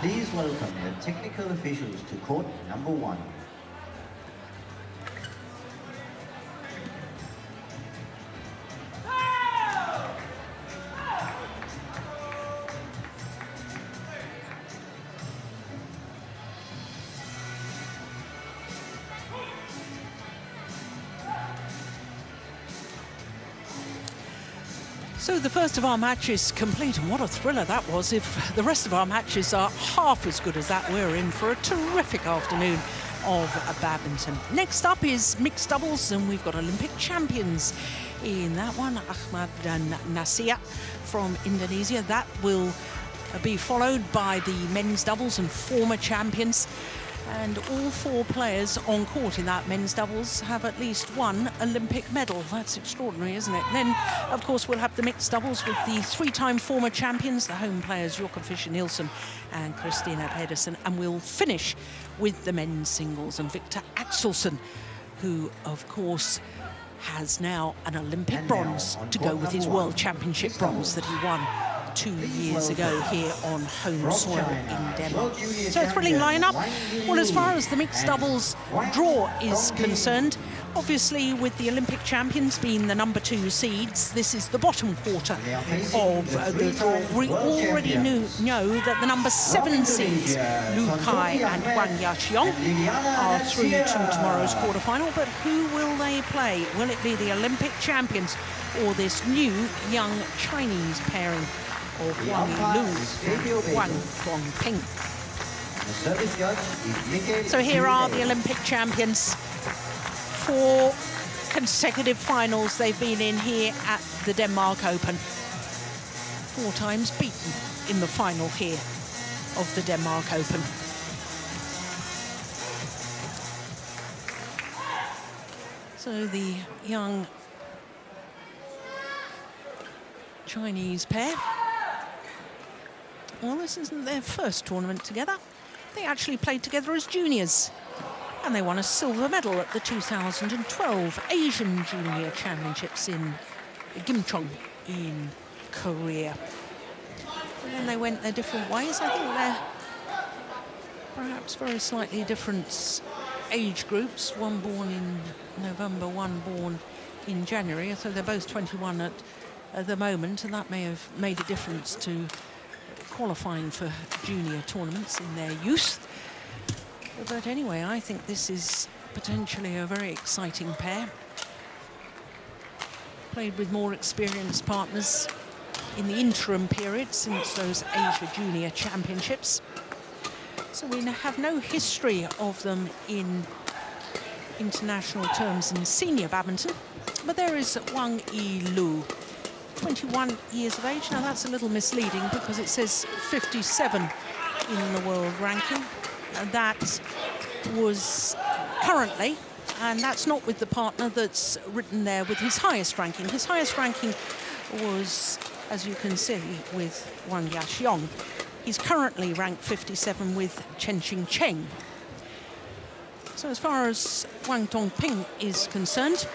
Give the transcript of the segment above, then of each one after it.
Please welcome the technical officials to court number 1. So the first of our matches complete, and what a thriller that was. If the rest of our matches are half as good as that, we're in for a terrific afternoon of badminton. Next up is mixed doubles, and we've got Olympic champions in that one, Ahmad and Natsir from Indonesia. That will be followed by the men's doubles and former champions. And all 4 players on court in that men's doubles have at least 1 Olympic medal. That's extraordinary, isn't it? Then, of course, we'll have the mixed doubles with the 3-time former champions, the home players Jakob Fischer-Nielsen and Christina Pedersen. And we'll finish with the men's singles and Victor Axelsen, who, of course, has now an Olympic bronze to go with his World Championship bronze that he won 2 years ago here on home soil in Denmark. So a thrilling lineup. Well, as far as the mixed doubles draw is concerned, obviously with the Olympic champions being the number 2 seeds, this is the bottom quarter of the draw. We already know that the number 7 seeds, Lu Kai and Wang are through to tomorrow's quarterfinal, but who will they play? Will it be the Olympic champions or this new young Chinese pairing of Huang Yilyu and Wang Dongping? So here are the Olympic champions. 4 consecutive finals they've been in here at the Denmark Open. 4 times beaten in the final here of the Denmark Open. So the young Chinese pair, well, this isn't their first tournament together. They actually played together as juniors, and they won a silver medal at the 2012 Asian Junior Championships in Gimcheon in Korea. And then they went their different ways. I think they're perhaps very slightly different age groups. One born in November, one born in January. So they're both 21 at the moment, and that may have made a difference to qualifying for junior tournaments in their youth. But anyway, I think this is potentially a very exciting pair. Played with more experienced partners in the interim period since those Asia Junior Championships. So we have no history of them in international terms in senior badminton. But there is Wang Yilyu, 21 years of age. Now that's a little misleading because it says 57 in the world ranking. And that was currently, and that's not with the partner that's written there with his highest ranking. His highest ranking was, as you can see, with Wang Yaxiong. He's currently ranked 57 with Chen Xingcheng. So as far as Wang Dongping is concerned,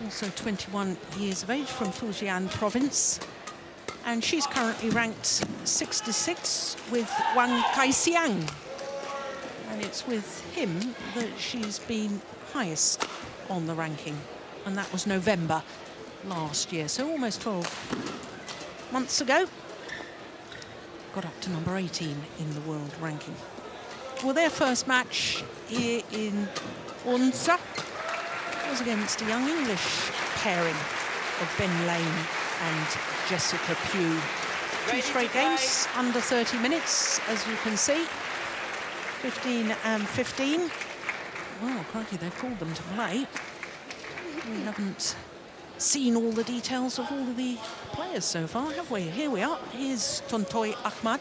also 21 years of age from Fujian province, and she's currently ranked 66 with Wang Kaixiang, and it's with him that she's been highest on the ranking, and that was November last year, so almost 12 months ago. Got up to number 18 in the world ranking. Well, their first match here in Onsa was against a young English pairing of Ben Lane and Jessica Pugh. 2 straight games, under 30 minutes, as you can see. 15 and 15. Well, crikey, they've called them to play. We haven't seen all the details of all of the players so far, have we? Here we are. Here's Tontowi Ahmad.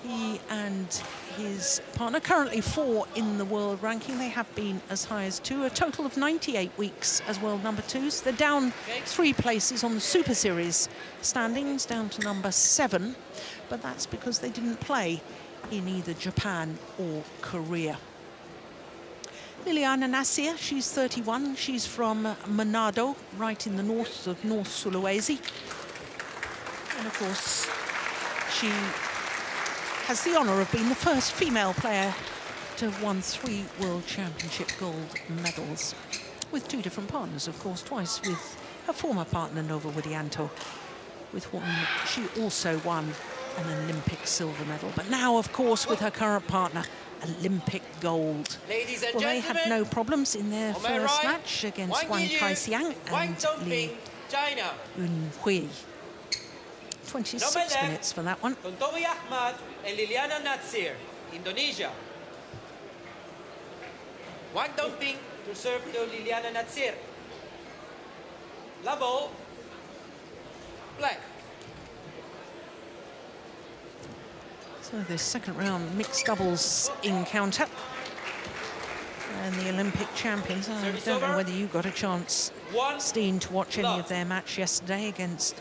He and his partner, currently 4 in the world ranking. They have been as high as 2, a total of 98 weeks as world number 2s. They're down 3 places on the Super Series standings, down to number 7, but that's because they didn't play in either Japan or Korea. Liliyana Natsir, she's 31. She's from Manado, right in the north of North Sulawesi. And of course, she has the honour of being the first female player to have won 3 World Championship gold medals, with 2 different partners, of course, twice with her former partner Nova Widianto, with whom she also won an Olympic silver medal. But now, of course, with her current partner, Olympic gold. Ladies and Well, they gentlemen, had no problems in their on my first right, match against Wang Wang Yilyu, Kai-xiang Wang and Dongping, China. Yunhui. 26 minutes for that one. Tontowi Ahmad and Liliyana Natsir, Indonesia. Wang Dongping to serve to Liliyana Natsir. Labo, black. So the second round mixed doubles encounter. And the Olympic champions, I Service don't know over. whether you got a chance, One Steen, to watch any love. of their match yesterday against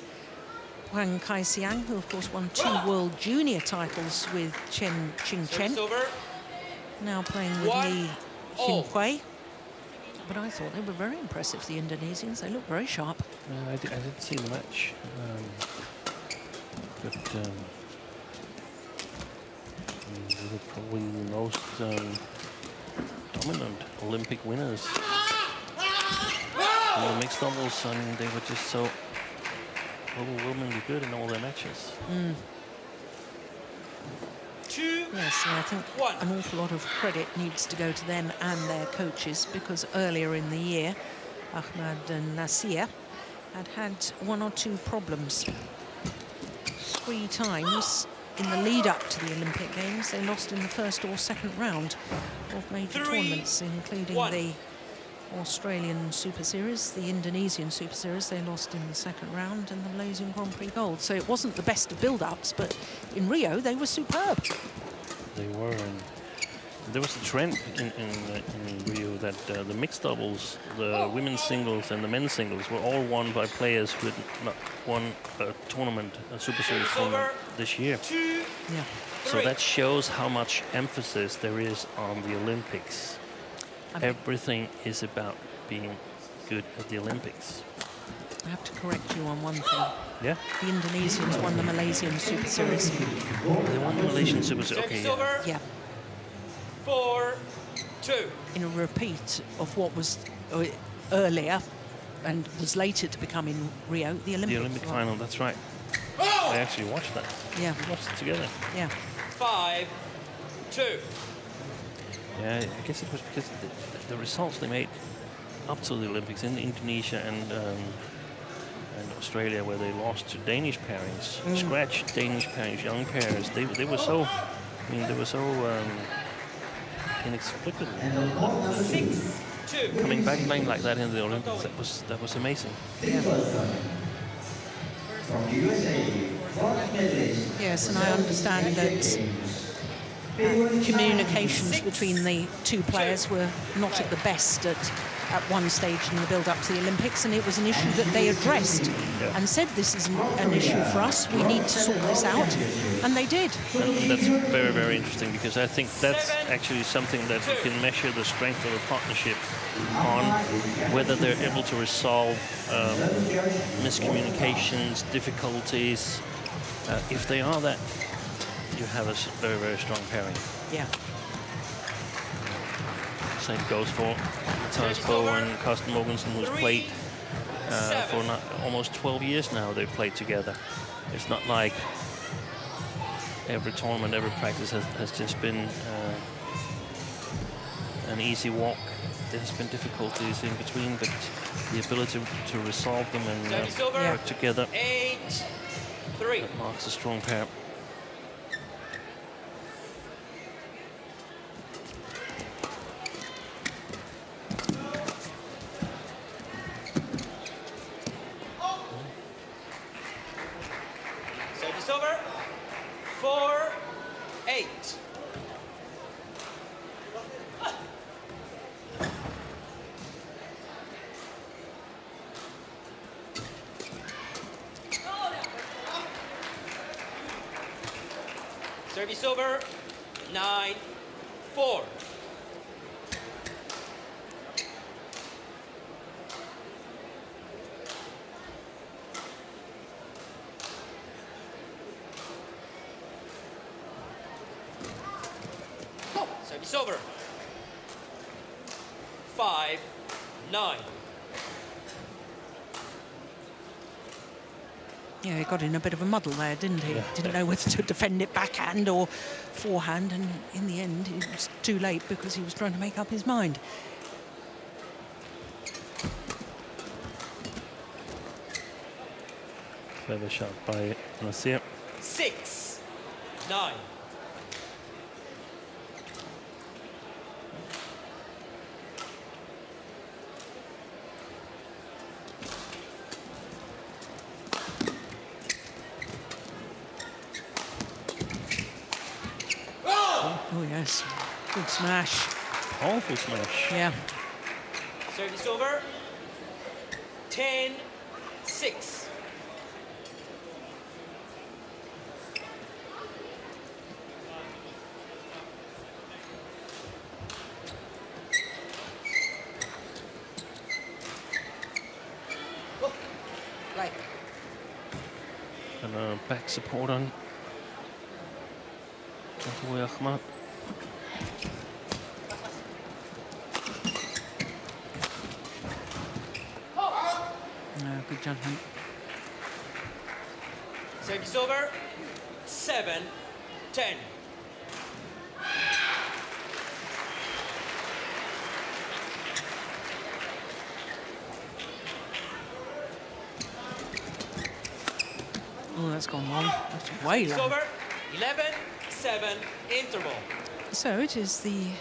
Wang Kai-xiang, who of course won 2 World Junior titles with Chen Qingchen, Service over. now playing with One Li all. Xinhui. But I thought they were very impressive, the Indonesians. They look very sharp. I did see the match, but they were probably the most dominant Olympic winners in the mixed doubles. I mean, they were just so overwhelmingly good in all their matches. Yes, and I think One. an awful lot of credit needs to go to them and their coaches, because earlier in the year, Ahmad and Natsir had 1 or 2 problems. 3 times in the lead up to the Olympic Games, they lost in the first or second round of major 3-1. tournaments, including the Australian Super Series, the Indonesian Super Series. They lost in the second round, and the Malaysian Grand Prix Gold. So it wasn't the best of build-ups, but in Rio they were superb. They were, and there was a trend in Rio that the mixed doubles, the women's singles and the men's singles were all won by players who had not won a tournament, a Super Series tournament this year. Yeah. So that shows how much emphasis there is on the Olympics. Everything is about being good at the Olympics. I have to correct you on one thing. Yeah? The Indonesians won the Malaysian Super Series. They won the Malaysian Super Series. Okay, Service yeah. over. Yeah, 4-2. in a repeat of what was earlier and was later to become in Rio, the Olympic, The Olympic final, that's right. I actually watched that. Yeah, We watched it together. yeah. 5-2. Yeah, I guess it was because the results they made up to the Olympics in Indonesia and Australia, where they lost to Danish pairings, scratched Danish pairings, young pairs. They were so, I mean, they were so inexplicable. 6-2. Coming back playing like that in the Olympics, that was amazing. From the USA, bronze medalist. Yes, and I understand that communications between the 2 players were not at the best at one stage in the build-up to the Olympics, and it was an issue that they addressed and said, this is an issue for us, we need to sort this out, and they did. And that's very, very interesting, because I think that's actually something that you can measure the strength of a partnership on, whether they're able to resolve miscommunications, difficulties. If they are that, you have a very, very strong pairing. Yeah. Same goes for Matthias Bo and Carsten Mogensen, who's played for almost 12 years now. They've played together. It's not like every tournament, every practice has just been an easy walk. There's been difficulties in between, but the ability to resolve them and work together 8-3. that marks a strong pair. Service over. 4-8. Service over. 9-4. Service over. 5-9. Yeah, he got in a bit of a muddle there, didn't he? Didn't know whether to defend it backhand or forehand, and in the end it was too late because he was trying to make up his mind. Clever shot by Natsir. 6-9. Oh yes, good smash. Powerful smash. Yeah. Service over. 10-6. Right. And back support on Tontowi Ahmad. No, good judgment. Service over. 7-10. Oh, that's gone long. That's way Service long. over. 11-7 interval. So it is the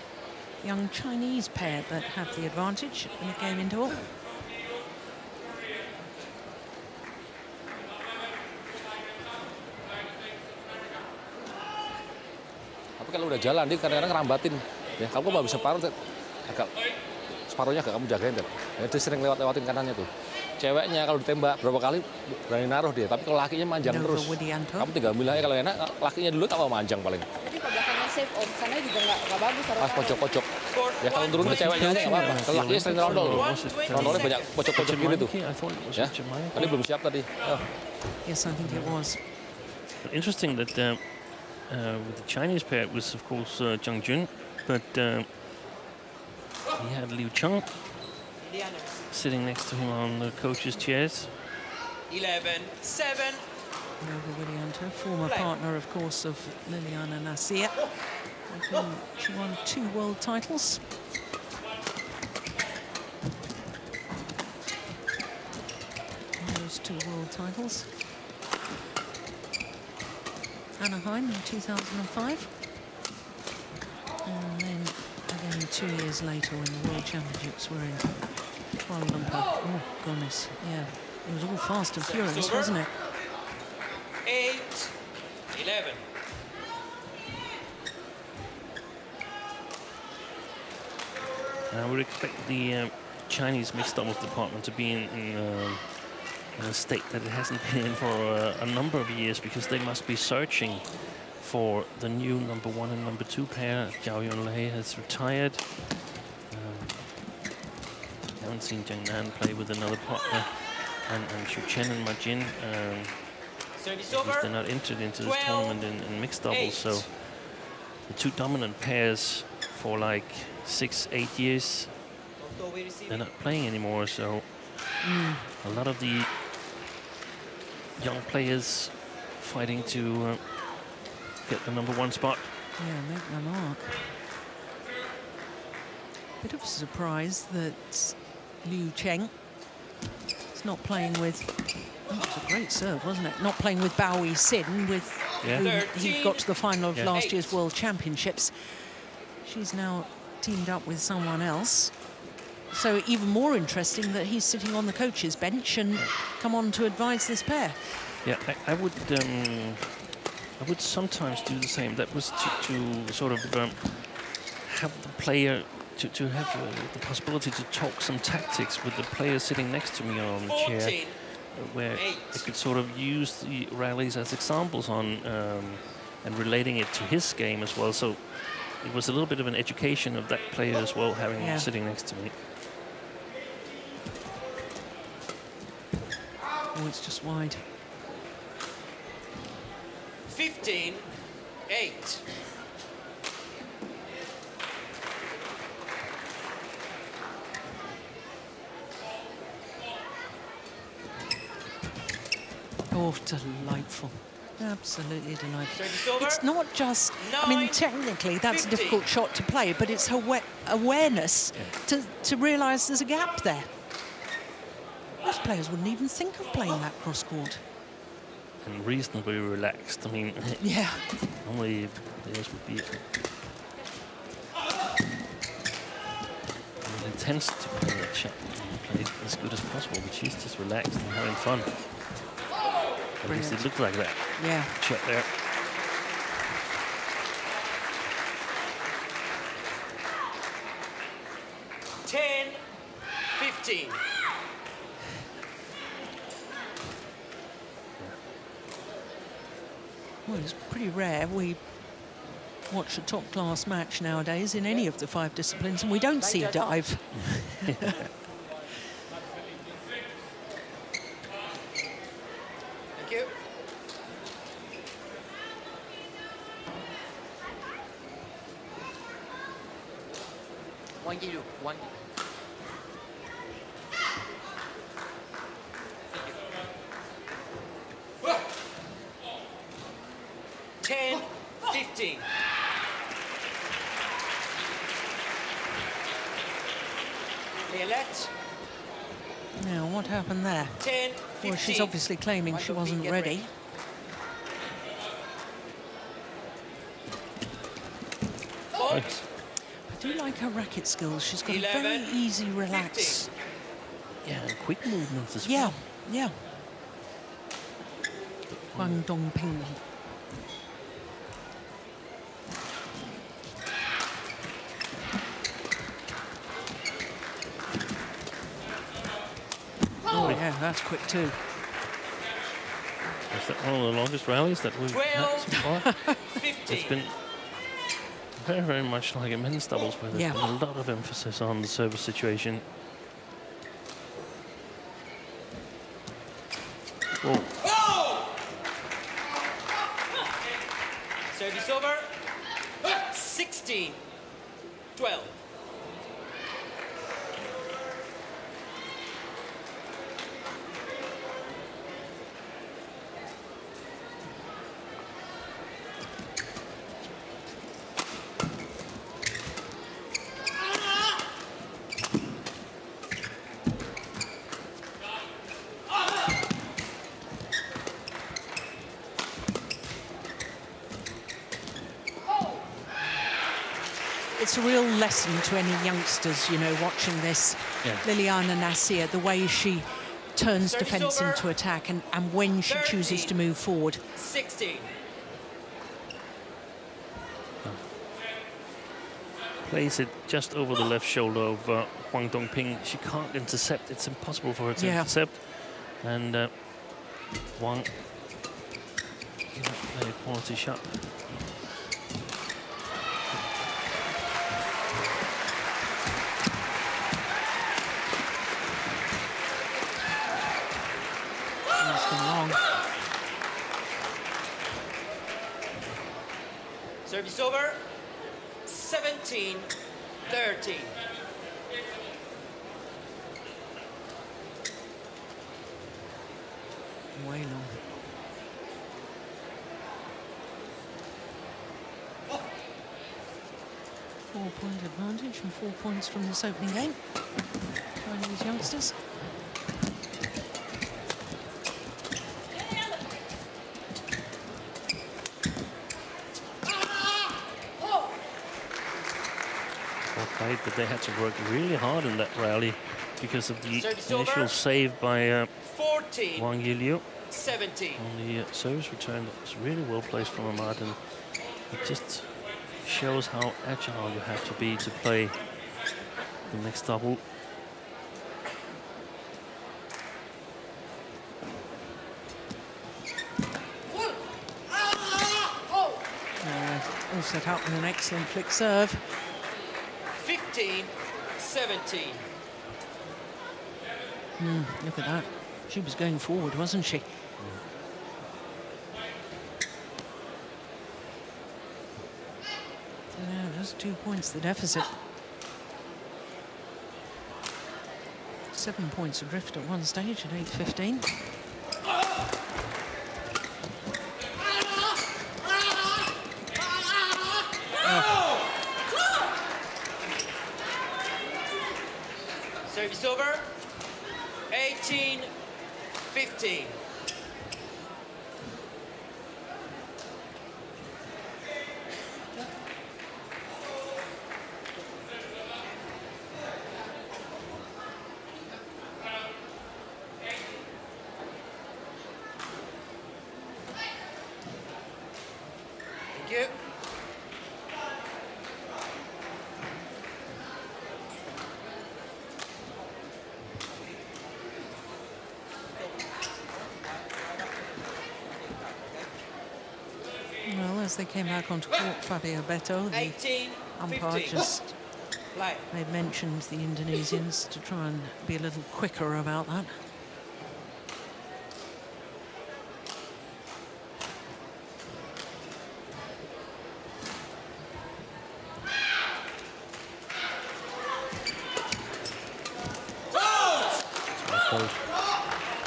young Chinese pair that have the advantage in the game interval. Tapi kalau udah jalan, dia kadang-kadang ngerambatin. Ya, kamu nggak bisa separuh, agak separuhnya agak kamu jagain kan. Ya, dia sering lewatin kanannya tuh. Ceweknya kalau ditembak berapa kali berani naruh dia, tapi kalau lakinya manjang Nova terus. Widianto. Kamu tinggal milih aja kalau enak, lakinya dulu tak mau manjang paling. Tapi kalau belakangnya safe om, sana juga nggak bagus. Pas pojok-pojok. Ya kalau turun ke ceweknya aja nggak apa-apa. Kalau lakinya sering rondol. Rondolnya banyak pojok-pojok gini tuh. I thought it was Ya, Jamaica. tadi belum siap tadi. Oh. Yes, I think it was. But interesting that with the Chinese pair, it was of course Zhang Jun, but he had Liu Cheng Liliyana. sitting next to him on the coach's chairs. 11-7. Nova Widianto, former Play. partner, of course, of Liliyana Natsir, with whom she won 2 world titles. Those 2 world titles. Anaheim in 2005. And then again 2 years later when the World Championships were in Kuala Lumpur. Oh, goodness, yeah. It was all fast and furious, over. wasn't it? 8-11. I would expect the Chinese mixed doubles department to be in a state that it hasn't been in for a number of years, because they must be searching for the new number 1 and number 2 pair. Zhao Yunlei has retired. Haven't seen Jiang Nan play with another partner, and Xu Chen and Ma Jin. Service Because over. they're not entered into this tournament in mixed doubles, so the 2 dominant pairs for like 6-8 years, Tontowi they're receiving. not playing anymore. So a lot of the young players fighting to get the number 1 spot. Yeah, make their mark. Bit of a surprise that Liu Cheng is not playing with. Oh, it was a great serve, wasn't it? Not playing with Bao Sin, with whom he got to the final of Yeah. last year's World Championships. She's now teamed up with someone else. So even more interesting that he's sitting on the coach's bench and come on to advise this pair. Yeah, I would sometimes do the same. That was to sort of have the player to have the possibility to talk some tactics with the player sitting next to me on the chair, 14. where I could sort of use the rallies as examples on and relating it to his game as well. So it was a little bit of an education of that player as well, having him sitting next to me. Oh, it's just wide. 15-8. Oh, delightful. Absolutely delightful. Service over. It's not just, I mean, 9, technically that's a 50. difficult shot to play, but it's her awareness to realise there's a gap there. Most players wouldn't even think of playing that cross court. And reasonably relaxed. I mean, Yeah. normally players would be intense to play that shot and play it as good as possible, but she's just relaxed and having fun. At least it looked like that. Yeah. Shot there. Ten, 15. Well, it's pretty rare we watch a top-class match nowadays in any of the 5 disciplines, and we don't see a dive. Thank you. Yilyu, Wang. Thank you. 10, 15. Leilette, Now, what happened there? 10, 15. Well, she's obviously claiming she wasn't ready. Fault. I do like her racket skills. She's got a very 11, easy relax. 15. Yeah, and quick movements as Yeah, well. yeah. Huang Dongping. Oh, yeah, that's quick too. Is that one of the longest rallies that we've had so far? 15. It's been very, very much like a men's doubles where there's Yeah. been a lot of emphasis on the service situation. Oh, Service over. 16, 12. It's a real lesson to any youngsters, you know, watching this. Yeah. Liliyana Natsir, the way she turns Service defence over. into attack and when she chooses 13. to move forward. 16. plays it just over the left shoulder of Huang Dongping. She can't intercept. It's impossible for her to intercept. And Wang, very quality shot. That's gone long. Service over. 17, 13. Way long. Four-point advantage and 4 points from this opening game. Chinese youngsters. But they had to work really hard in that rally because of the Service initial over. save by 14, Wang Yilyu 17. on the service return. That was really well placed from Ahmad, and it just shows how agile you have to be to play the next double. All set up with an excellent flick serve. 15, 17. Look at that. She was going forward, wasn't she? So now just 2 points the deficit. 7 points adrift at one stage at 8:15. Service over. 18-15. Thank you. Well, as they came back onto court, Fabio Beto, the 18-15. umpire, just Play. made mention to the Indonesians to try and be a little quicker about that.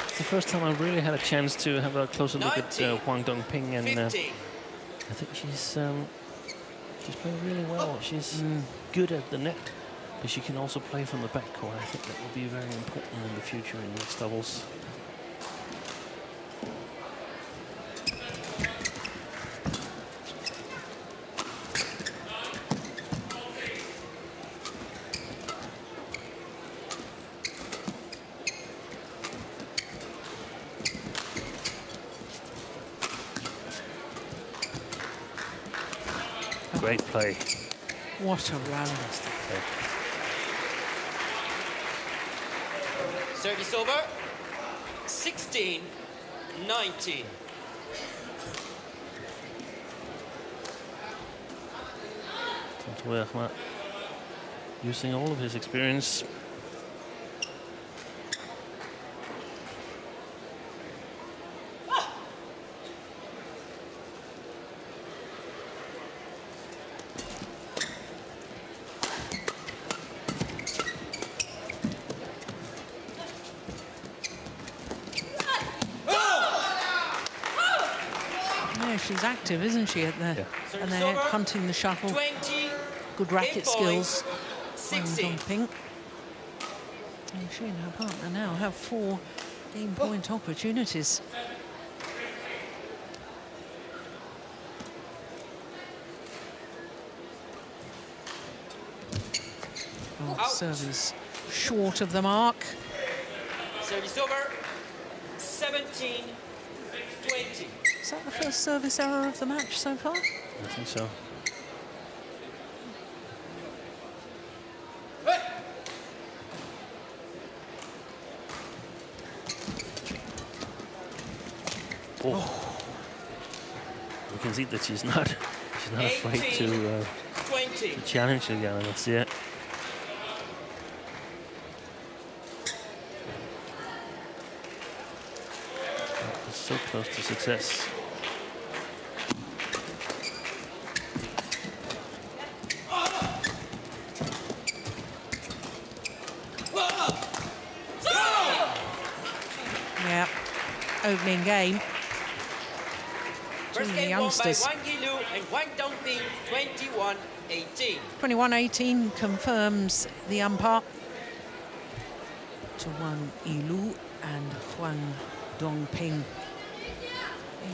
It's the first time I've really had a chance to have a closer look at Huang Dongping, and I 15. think she's playing really well. She's good at the net, but she can also play from the backcourt. I think that will be very important in the future in mixed doubles. Great play. What a rally. Service over. 16-19. Tontowi Ahmad using all of his experience. Yeah, she's active, isn't she, at the, and they're hunting the shuttle. 20. Good racket Game point. skills. 60. Dongping. And she and her partner now have 4 game point opportunities. Oh, Out. service short of the mark. Service over. 17-20. Is that the first service error of the match so far? I think so. Oh. You can see that she's not afraid to 20. challenge Liliyana. That's it. So close to success. Yeah, opening game. First The game youngsters. won by Wang Yilyu and Wang Dongping, 21-18. 21-18 confirms the umpire to Wang Yilyu and Huang Dongping.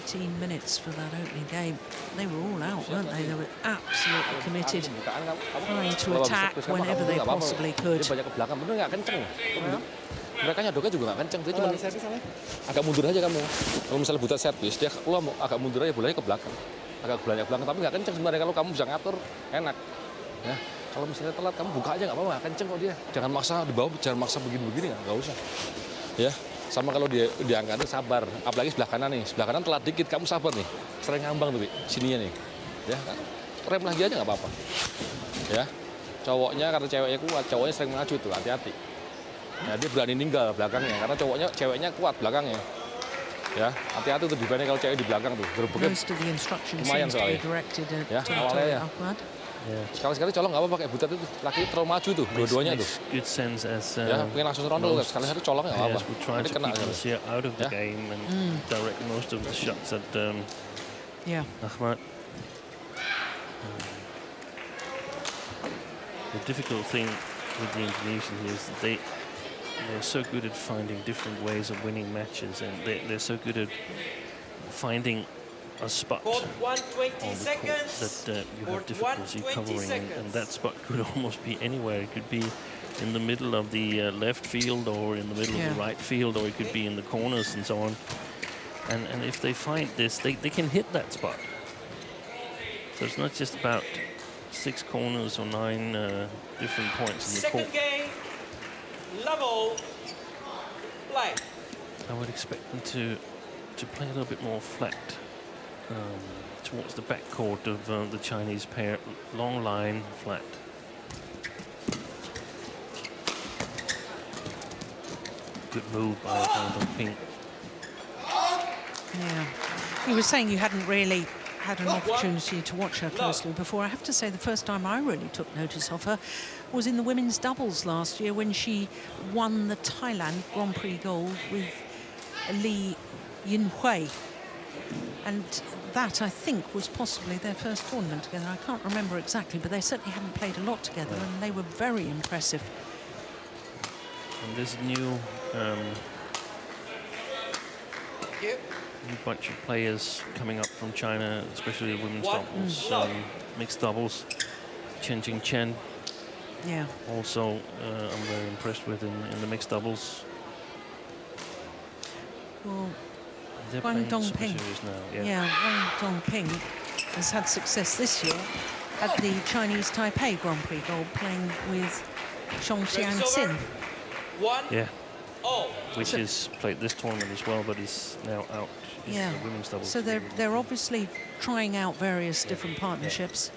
18 minutes for that opening game. They were all out, weren't they? They were absolutely committed, trying to attack whenever they possibly could. Dia banyak ke belakang, bener nggak kenceng. Mereka nyodoknya juga nggak kenceng, dia cuma agak mundur aja kamu. Kalau misalnya buta servis, dia keluar agak mundur aja, bolanya ke belakang. Agak belakang ke belakang, tapi nggak kenceng sebenarnya. Kalau kamu bisa ngatur, enak. Ya, kalau misalnya telat, kamu buka aja nggak apa-apa, nggak kenceng kok dia. Jangan maksa di bawah, jangan maksa begini-begini, nggak usah. Ya, sama kalau dia diangkat sabar, apalagi sebelah kanan nih, sebelah kanan telat dikit, kamu sabar nih, sering ngambang tuh, sininya nih, ya kan, rem lagi aja nggak apa-apa, ya, cowoknya karena ceweknya kuat, cowoknya sering maju tuh, hati-hati, ya dia berani ninggal belakangnya, karena ceweknya kuat belakangnya, ya, hati-hati tuh defense kalau cewek di belakang tuh, gerbeknya Most of the instructions lumayan seems to be soalnya, directed at ya, Tontowi awalnya ya. Ahmad. Sekali-sekali colong nggak apa-apa kayak butet itu, laki terlalu maju tuh, dua-duanya tuh, Good sense as ya, pengen langsung rondo, sekali-sekali colongnya nggak apa-apa, we try ini to kena keep aja. Natsir out of the game and direct most of the shots at Yeah. Ahmad. The difficult thing with the Indonesians is that they're so good at finding different ways of winning matches, and they're so good at finding a spot Court on 120 the court seconds. that you Court have difficulty 120 covering, and seconds. that spot could almost be anywhere. It could be in the middle of the left field, or in the middle of the right field, or it could be in the corners and so on. And if they find this, they can hit that spot. So it's not just about 6 corners or 9 different points in the court. Second game, level, play. I would expect them to play a little bit more flat towards the back court of the Chinese pair. Long line, flat. Good move by Dongping. Yeah. You were saying you hadn't really had an opportunity to watch her closely before. I have to say the first time I really took notice of her was in the women's doubles last year when she won the Thailand Grand Prix gold with Liliyana. And that, I think, was possibly their first tournament together. I can't remember exactly, but they certainly hadn't played a lot together, and they were very impressive. And this new bunch of players coming up from China, especially women's doubles, mixed doubles. Chen Jing-chen. Yeah. Also, I'm very impressed with in the mixed doubles. Well, They're Wang playing Dongping. Superseries now. Yeah, Wang Dongping has had success this year at the Chinese Taipei Grand Prix gold, playing with Xiang. Yeah. Oh. Which is played this tournament as well, but is now out in the women's doubles. So they're obviously trying out various different partnerships.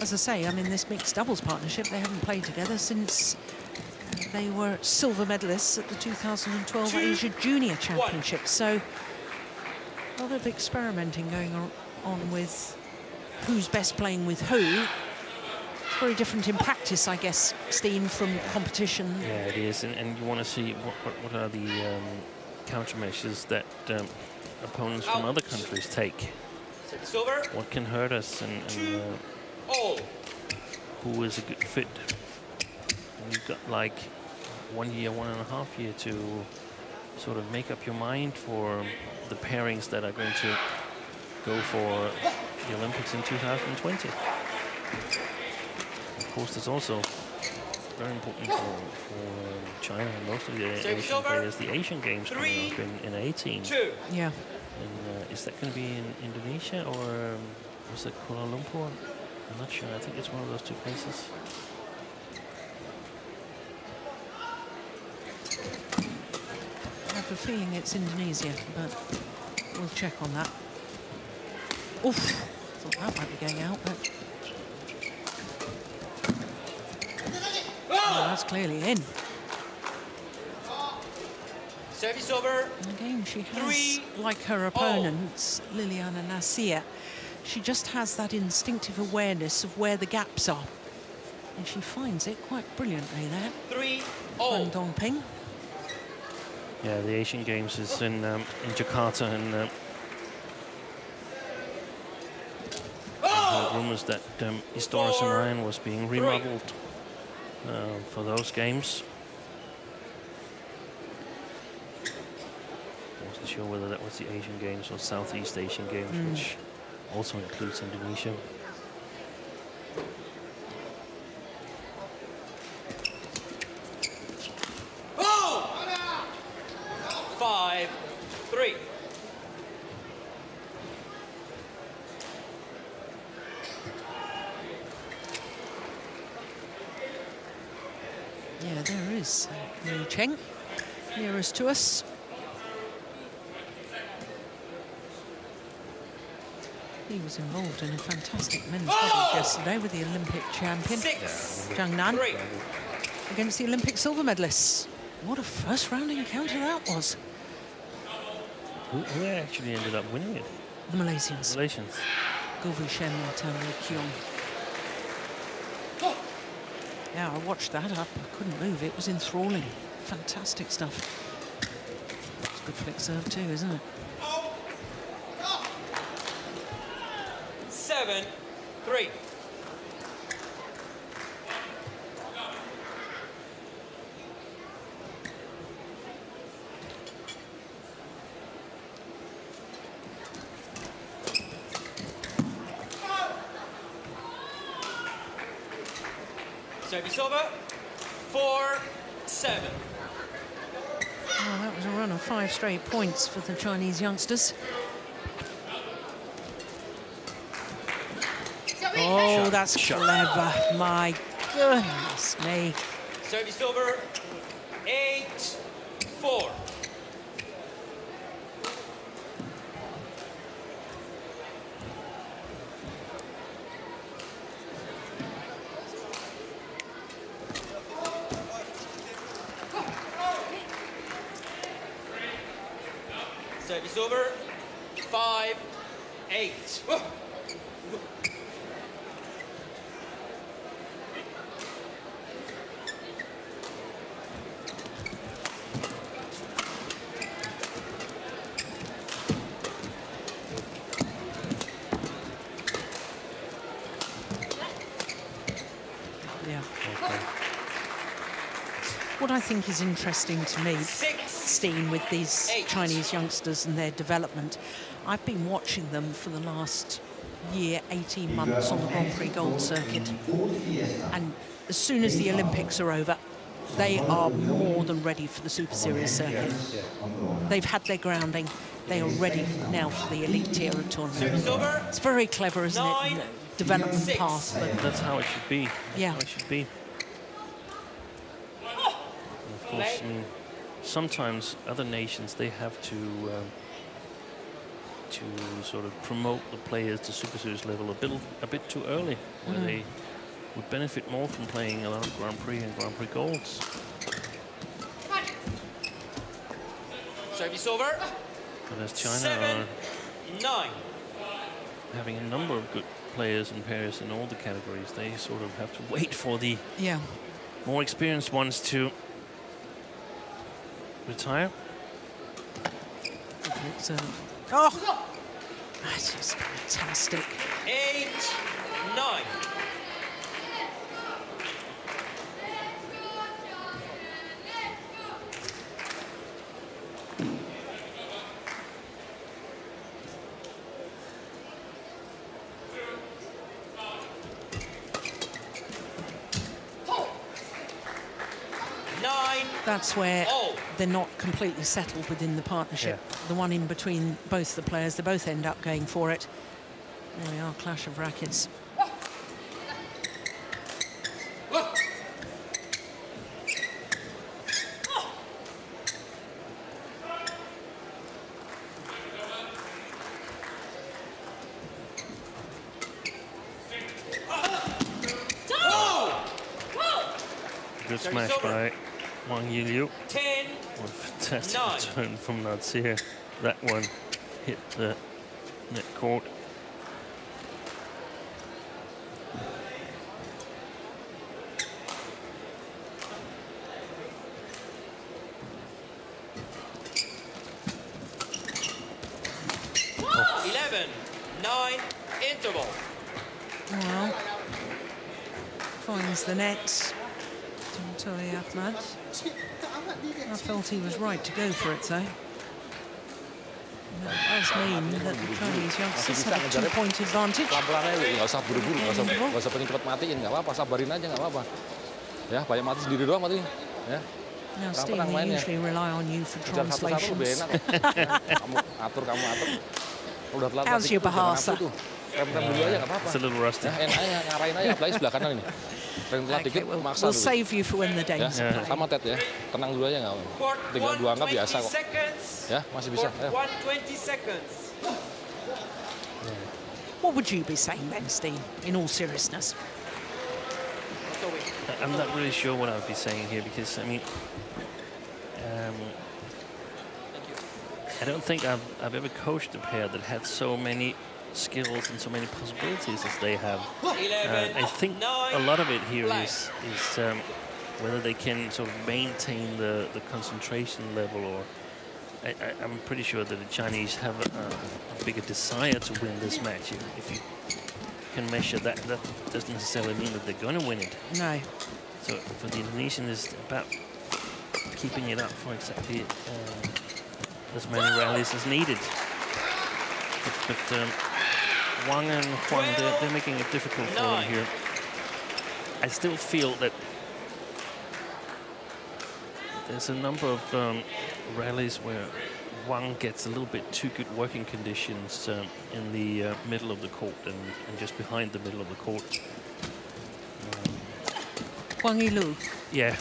As I say, I mean, this mixed doubles partnership, they haven't played together since they were silver medalists at the 2012 Asia Junior Championships. So a lot of experimenting going on with who's best playing with who. Very different in practice, I guess, Steen, from competition. Yeah, it is, and you want to see what are the countermeasures that opponents from other countries take. What can hurt us, and who is a good fit. And you've got like 1 year, 1.5 years to sort of make up your mind for the pairings that are going to go for the Olympics in 2020. Of course, there's also very important for China and most of the Asian players, the Asian Games coming up in 18. Yeah. And is that going to be in Indonesia or was it Kuala Lumpur? I'm not sure. I think it's one of those 2 places. I have a feeling it's Indonesia, but we'll check on that. Oof, thought that might be going out, but... Oh, that's clearly in. Service over. And again, she has, like her opponents, Liliyana Natsir, she just has that instinctive awareness of where the gaps are. And she finds it quite brilliantly there. 3-0. Wang Dongping. Yeah, the Asian Games is in Jakarta, and I heard rumors that Historis Iron was being remodeled for those games. Wasn't sure whether that was the Asian Games or Southeast Asian Games, which also includes Indonesia. Oh! 5-3. Yeah, there is Liu Cheng, nearest to us. He was involved in a fantastic men's doubles yesterday with the Olympic champion, Zhang Nan, against the Olympic silver medalists. What a first-round encounter that was. Who actually ended up winning it? The Malaysians. Malaysians. Govi Shen and Tontowi Kyong. Yeah, I watched that. I couldn't move. It was enthralling. Fantastic stuff. It's a good flick serve too, isn't it? 7-3. Service over. 4-7. Oh, that was a run of 5 straight points for the Chinese youngsters. Oh, that's clever. My goodness me. Service over. 8-4. Service over. 5-8. Yeah. Okay. What I think is interesting to me, 16 with these Chinese youngsters and their development, I've been watching them for the last year, 18 months on the Grand Prix Gold Circuit. And as soon as the Olympics are over, they are more than ready for the Super Series circuit. They've had their grounding. They are ready now for the elite tier of tournament. It's very clever, isn't it? Development path. But That's how it should be. Yeah. How it should be. And of course, I mean, sometimes other nations, they have to sort of promote the players to Super Series level a bit too early, where they would benefit more from playing a lot of Grand Prix and Grand Prix Golds. Service over. But as China 7-9. are having a number of good players and pairs in all the categories, they sort of have to wait for the yeah. more experienced ones to retire. It's, oh, that's just fantastic. 8-9. That's where they're not completely settled within the partnership. Yeah. The one in between both the players, they both end up going for it. There we are, clash of rackets. Good smash by Wang Yilyu. 10. What a fantastic 9. return from Natsir. That one hit the net court. Oh. 11-9 interval. Well, finds the net. Tontowi Ahmad. I felt he was right to go for it, though. That does mean that the Chinese youngsters have a 2-point advantage. Pelan-pelan aja, nggak usah buru-buru, nggak usah pengen cepet matiin, nggak apa-apa, sabarin aja, nggak apa-apa. Ya, banyak mati sendiri doang matiin. Ya. Now, Steve, we usually rely on you for Satu-satu lebih translations. enak. Kamu atur. Udah telat. How's your Bahasa? Rem dulu aja, nggak apa-apa. It's a little rusty. Ya, enak aja, ngarahin aja, apalagi sebelah kanan ini. Rem telat dikit, maksa We'll dulu. save you for when the Ya, days play. sama Ted ya, tenang dulu aja nggak apa-apa. Tinggal 2 angka biasa kok. Ya, masih bisa. Ya. 120 seconds. What would you be saying then, Steve, in all seriousness? I'm not really sure what I would be saying here because, I mean, I don't think I've ever coached a pair that had so many skills and so many possibilities as they have. I think a lot of it here is whether they can sort of maintain the concentration level, or I'm pretty sure that the Chinese have a bigger desire to win this match. If you can measure that, that doesn't necessarily mean that they're going to win it. No. So for the Indonesian, it's about keeping it up for exactly as many rallies as needed. But Wang and Huang, they're making it difficult for them here. I still feel that there's a number of rallies where Wang gets a little bit too good working conditions in the middle of the court and just behind the middle of the court. Huang Yilyu. Yeah.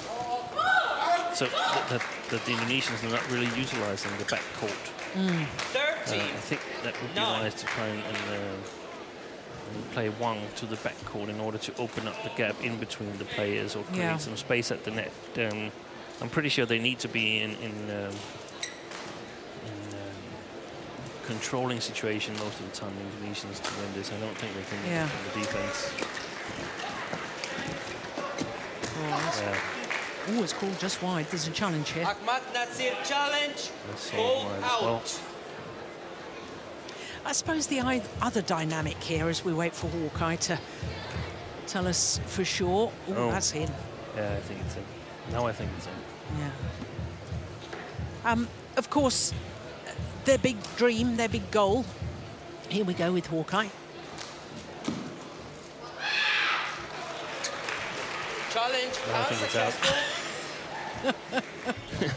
So that the Indonesians are not really utilizing the back court. 13. I think that would be Nine. nice to try and play Wang to the back court in order to open up the gap in between the players or create some space at the net. I'm pretty sure they need to be in controlling situation most of the time, Indonesians, to win this. I don't think they can in the defense. Oh, it's called just wide. There's a challenge here. Ahmad Natsir challenge. That's Ball wide as out. well. I suppose the other dynamic here, as we wait for Hawkeye to tell us for sure. Ooh, Oh. that's in. Yeah, I think it's in. Now I think it's in. Yeah. Of course, their big dream, their big goal. Here we go with Hawkeye. Challenge I think it's out. unsuccessful.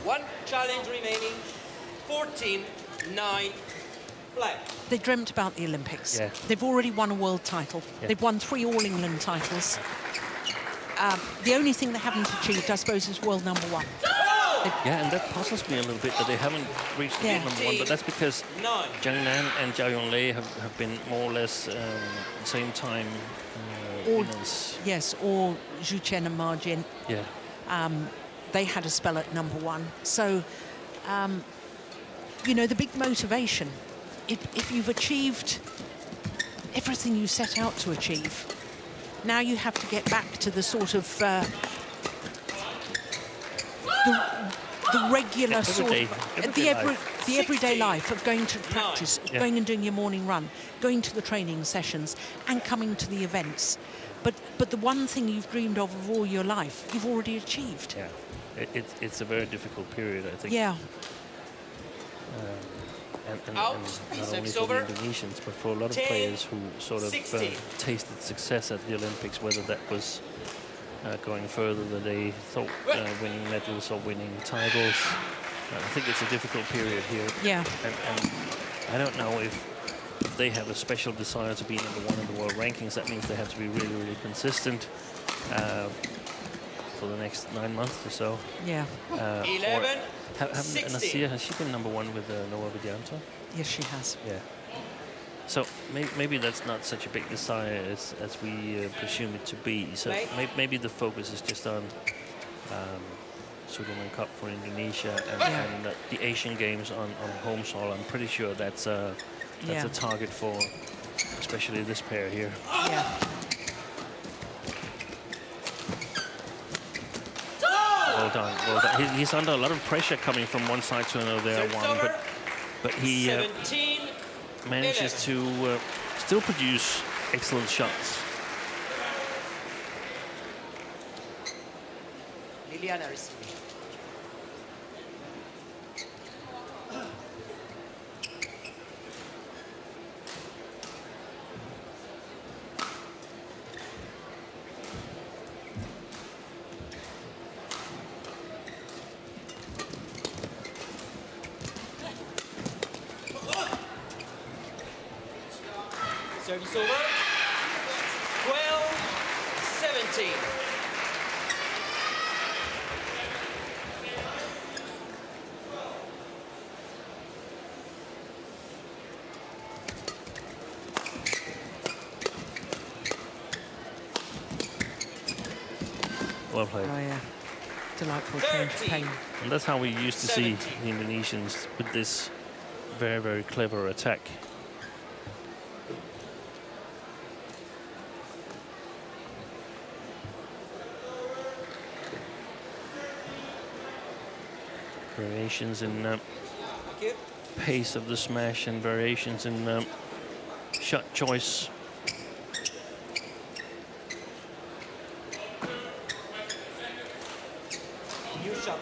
One challenge remaining. 14-9. Play. They dreamt about the Olympics. Yeah. They've already won a world title. Yeah. They've won 3 All England titles. The only thing they haven't achieved, I suppose, is world number 1. Yeah, and that puzzles me a little bit that they haven't reached the Yeah. number 1, but that's because 9. Zhang Nan and Zhao Yonglei have been more or less same time Or, winners. yes, or Zhu Chen and Ma Jin. Yeah. They had a spell at number 1. So, you know, the big motivation, if you've achieved everything you set out to achieve, now you have to get back to the sort of the regular sort of the everyday life of going to practice, Yeah. going and doing your morning run, going to the training sessions, and coming to the events. But the one thing you've dreamed of all your life, you've already achieved. Yeah. It's a very difficult period, I think. Yeah. And Out. not Service only for over. the Indonesians, but for a lot of 10, players who sort of 16. tasted success at the Olympics, whether that was going further than they thought, winning medals or winning titles. I think it's a difficult period here. Yeah. And I don't know if they have a special desire to be number 1 in the world rankings. That means they have to be really, really consistent for the next 9 months or so. Yeah. 11. Haven't 16. Natsir, has she been number 1 with Noah Widianto? Yes, she has. Yeah. So maybe that's not such a big desire as we presume it to be. So Right. maybe the focus is just on Sudirman Cup for Indonesia and, the Asian Games on home soil. I'm pretty sure that's a target for especially this pair here. Yeah. Well done, well done. He's under a lot of pressure coming from one side to another there, Service Wang, over. but he 17. manages to still produce excellent shots. Liliyana receiving. Service over. 12-17. Well played. Oh, yeah. Delightful change of 13. pain. And that's how we used to see 17. the Indonesians with this very, very clever attack. Variations in Thank you. pace of the smash and variations in shot choice. New shuttle.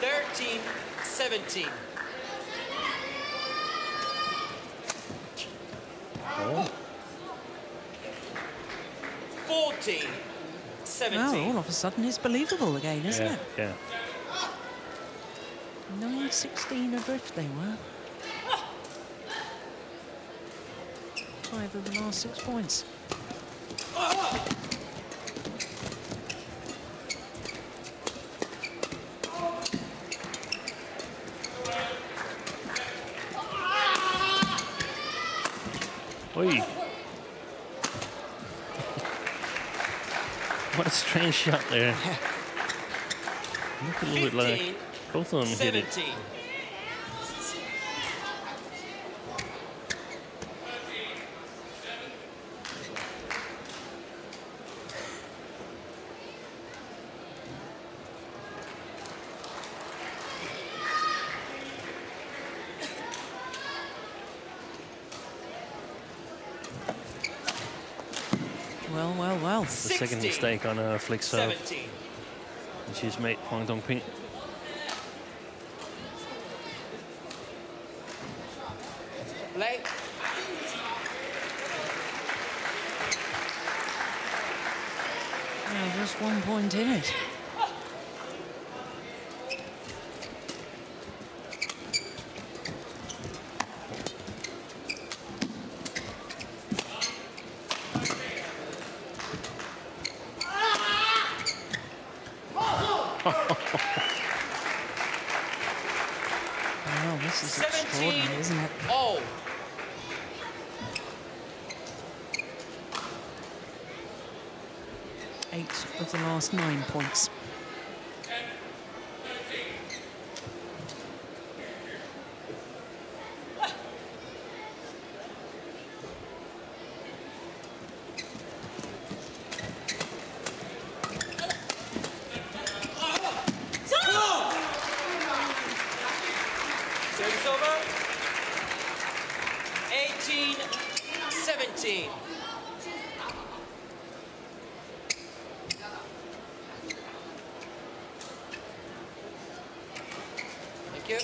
13-17. Oh. 14-17. 17. all of a sudden it's believable again, isn't Yeah, it? yeah. 9-16 adrift they were. 5 of the last 6 points. Oi. What a strange shot there. Look a little bit like 15, both of them hit it. 17. Well. The second 16, mistake on a flick serve, 17. which is made Huang Dongping. Play. Just 1 point in it. Well, this is 17, extraordinary, isn't it? Oh. Eight of the last 9 points. Service over. 18, 17. Thank you.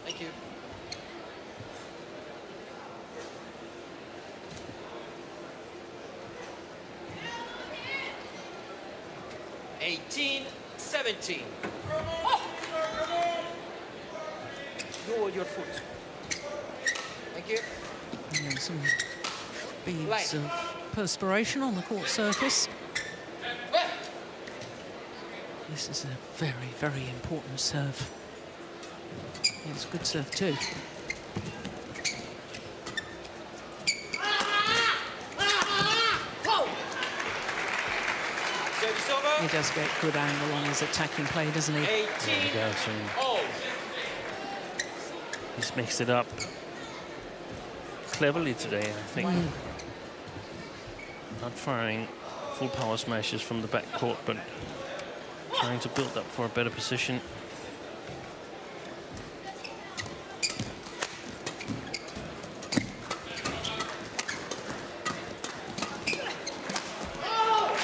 Thank you. Eighteen, 17. Lower your foot. Thank you. And some beads Line. of perspiration on the court surface. This is a very, very important serve. It's a good serve too. Service over. He does get good angle on his attacking play, doesn't he? 18, He does, and oh. he's mixed it up cleverly today, I think. Not firing full power smashes from the back court, but trying to build up for a better position.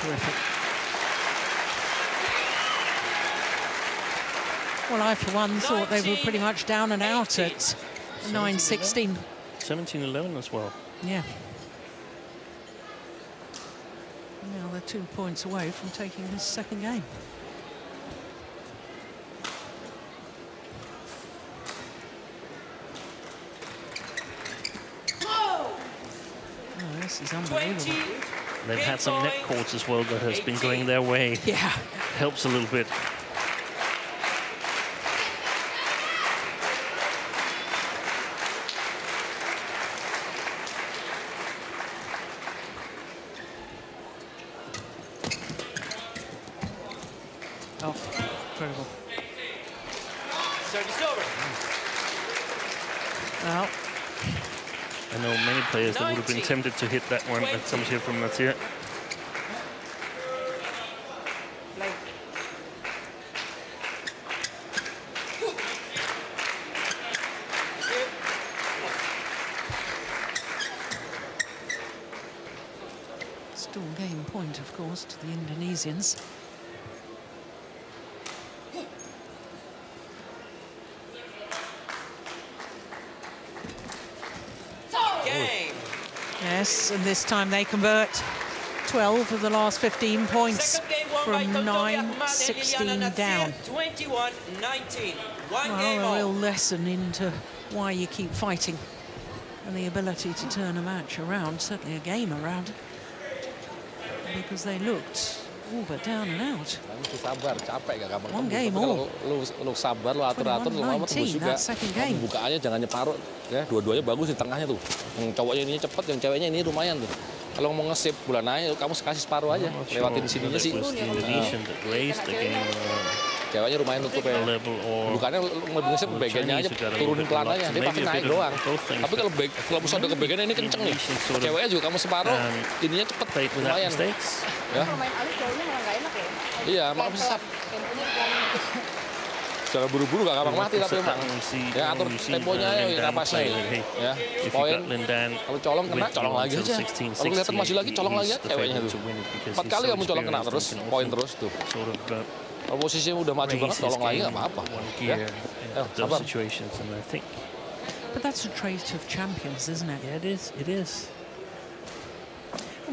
Terrific. Well, I, for one, thought they were pretty much down and out at 9-16. 17-11 as well. Yeah. Now they're 2 points away from taking this second game. Oh, this is unbelievable. 20. They've had some net courts as well that has been going their way. Yeah. Helps a little bit. Oh, incredible. Service over. Well, I know many players that would have been 19, tempted to hit that one that 20. comes here from Natsir. Play. still game point, of course, to the Indonesians. Yes, and this time they convert 12 of the last 15 points Second game won by from Tontowi, 9, Ahmad, 16 and Liliyana, down. Natsir, 21-19. One game Well, a real all. lesson into why you keep fighting and the ability to turn a match around, certainly a game around, because they looked all but down and out. Mesti sabar, capek gak gampang One tembus. game Tapi all. kalau lu sabar, lu atur-atur, lama-lama 21-19, tembus juga. that second game. Bukaannya jangan nyeparuh, ya. Dua-duanya bagus di tengahnya tuh. Yang cowoknya ininya cepet, yang ceweknya ini lumayan tuh. Kalau mau nge-save bulan naik, kamu kasih separuh aja. Lewatin sininya sih. It was the Indonesian that raised the game Ceweknya lumayan tutup ya. level, or Bukannya lebih nge-save bagiannya aja, turunin pelan aja. Dia pasti naik doang. Tapi kalau misalnya udah ke bagiannya ini kenceng nih. Ceweknya juga kamu separuh, ininya cepet. played without Lumayan. mistakes. Ya. Kalau main alih cowoknya malah nggak enak ya. Iya, makanya Kayak bisa. temponya pelan. Secara buru-buru gak gampang mati tapi emang. Ya atur temponya ya, napasnya ya. Poin. Kalau colong kena, colong lagi aja. Kalau kelihatan maju lagi, colong lagi aja ceweknya tuh. 4 kali kamu colong kena terus, poin terus tuh. Kalau posisinya udah maju banget, colong lagi gak apa-apa. Ya. Sabar. But that's a trait of champions, isn't it? Yeah, it is. It is.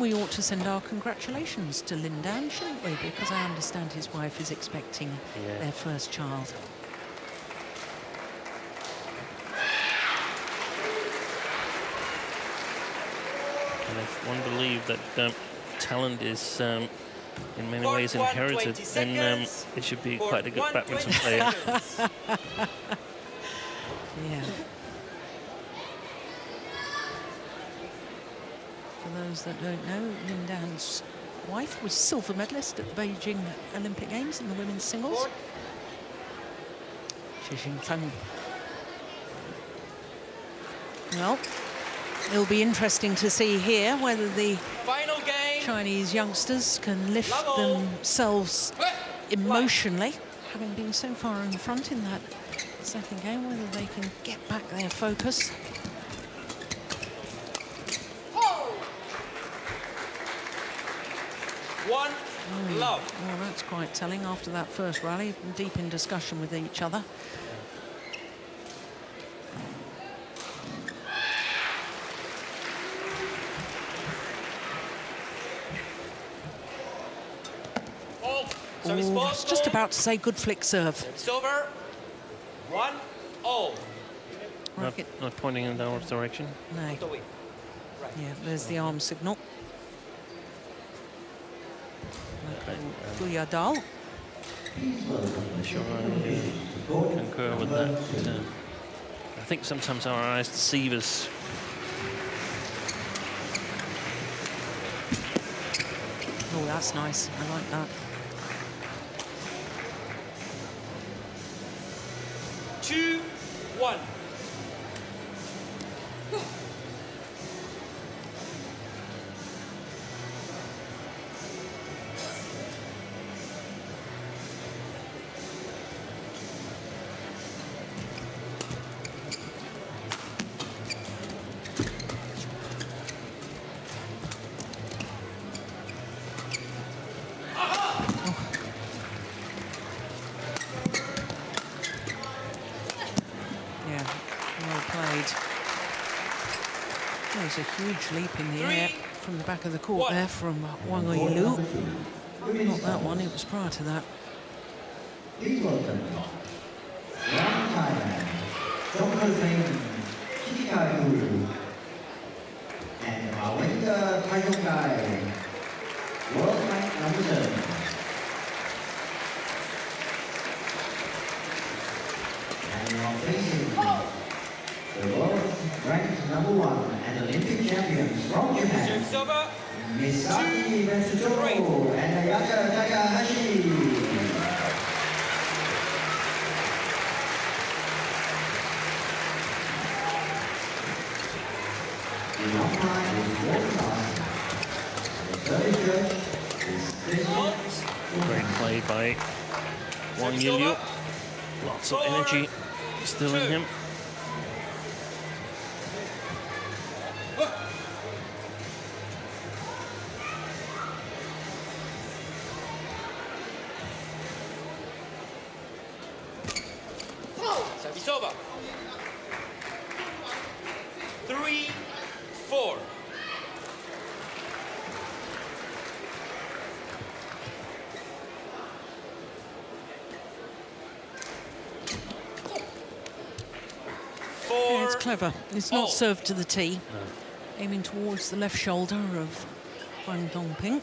We ought to send our congratulations to Lindan, shouldn't we? Because I understand his wife is expecting their first child. And if one believed that talent is in many ways inherited, then it should be quite a good badminton player. Yeah. For those that don't know, Lindan's wife was silver medalist at the Beijing Olympic Games in the women's singles. Feng. Well, it'll be interesting to see here whether the Final game. Chinese youngsters can lift themselves emotionally, having been so far in front in that second game, whether they can get back their focus. One love. Well, that's quite telling after that first rally, deep in discussion with each other. Service Oh, I ball, was just goal. about to say good flick serve. It's over. 1-0. Not pointing in downwards direction. No. Tontowi. Yeah, there's the arm signal. Guyadal. I'm sure I concur with that. I think sometimes our eyes deceive us. Oh, that's nice. I like that. 2-1. Yeah, well played. There's a huge leap in the air from the back of the court there from Wang or Yilyu. Not that one, it was prior to that. Please welcome Wang Thailand, Dongping, Yilyu, and Ahmad Tontowi, world rank number 7. And now facing the world ranked number 1 and Olympic champions from Japan, Service over. Misaki Matsuto and Ayaka Takahashi. The umpire is walking on. The third judge is this Great play by Wang Yilyu. Lots of energy still in him. Service over. 3-4. Yeah, it's clever. It's not Oh. served to the tee. Aiming towards the left shoulder of Wang Dongping.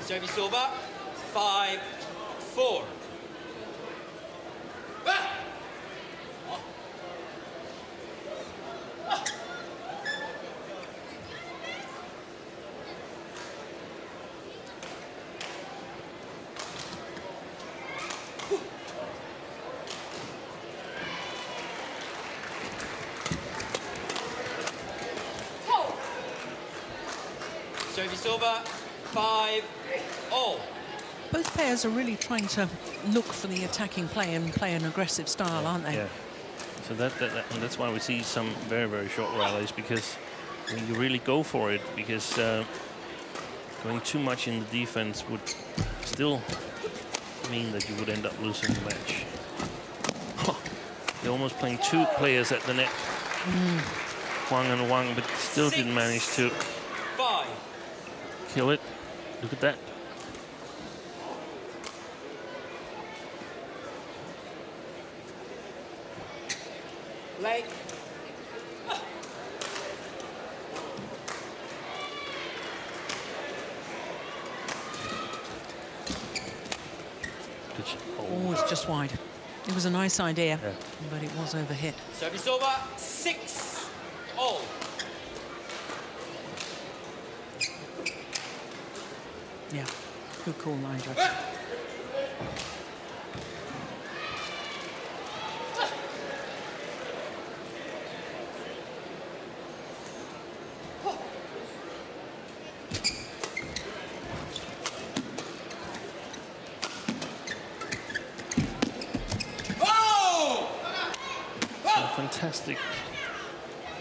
Service over. 5-4. Service over. 5-all. Both pairs are really trying to look for the attacking play and play an aggressive style, aren't they? Yeah. So and that's why we see some very, very short rallies, because when you really go for it, because going too much in the defense would still mean that you would end up losing the match. They're almost playing two players at the net. Huang and Wang, but still didn't manage to 5. kill it. Look at that. Leg. Oh, it's just wide. It was a nice idea, Yeah. but it was overhit. Service over. 6-all. Yeah, good call, line judge. Fantastic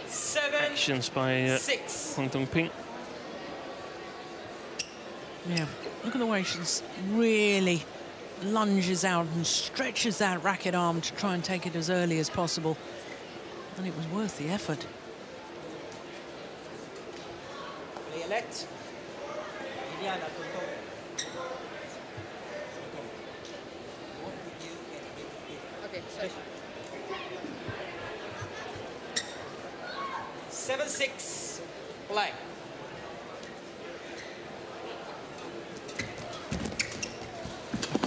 7-6. actions by Huang Dongping. Yeah, look at the way she's really lunges out and stretches that racket arm to try and take it as early as possible. And it was worth the effort. Play elect. Liliyana, Tontowi. 7-6. Play.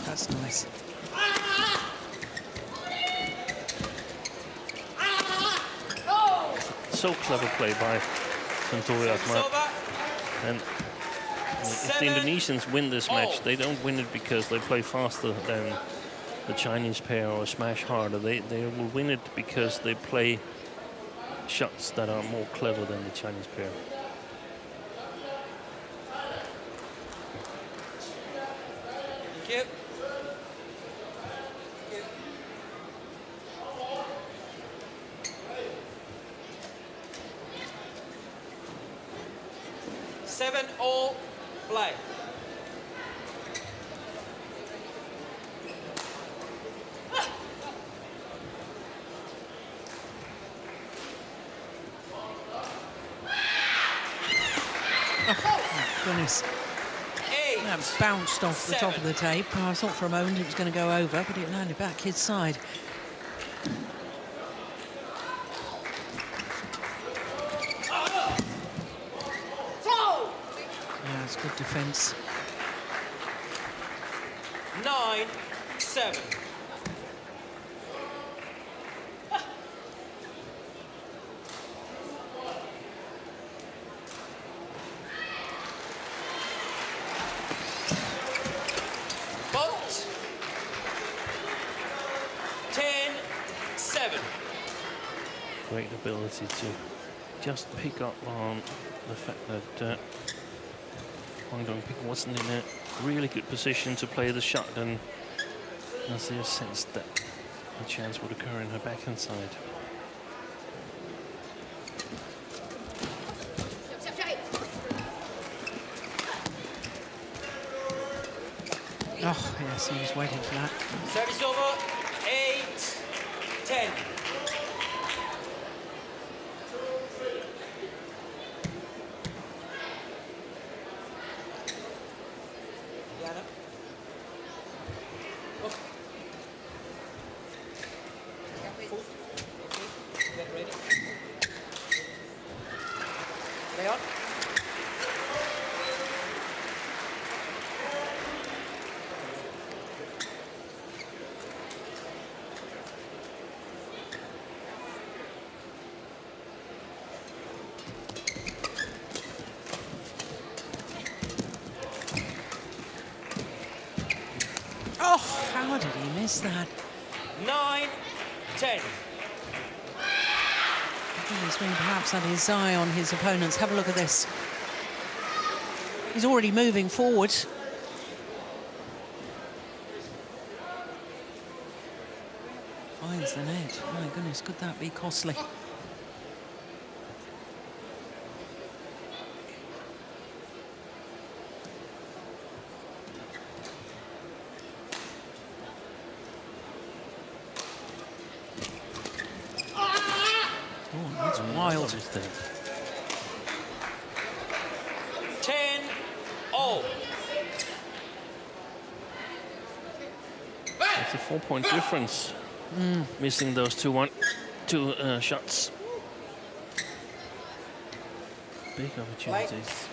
That's nice. So clever play by Tontowi Ahmad. And if the Indonesians win this match, they don't win it because they play faster than the Chinese pair or smash harder. They will win it because they play shots that are more clever than the Chinese pair. Thank you. Seven all play. Goodness. That bounced off the top of the tape. I thought for a moment it was going to go over, but it landed back his side. Yeah, it's good defence. 9-7. Vote. 10-7. Great ability to just pick up on the fact that Huang Dongping wasn't in a really good position to play the shot, and Natsir sensed that a chance would occur in her backhand side. Oh, yes, he was waiting for that. Service over. 8-10. Carry on. Oh, how did he miss that? 9-10. He's been perhaps had his eye on his opponents. Have a look at this. He's already moving forward. Finds the net. My goodness, could that be costly? Oh, that's wild. 10-0. It's a 4-point difference. Missing those two shots. Big opportunities.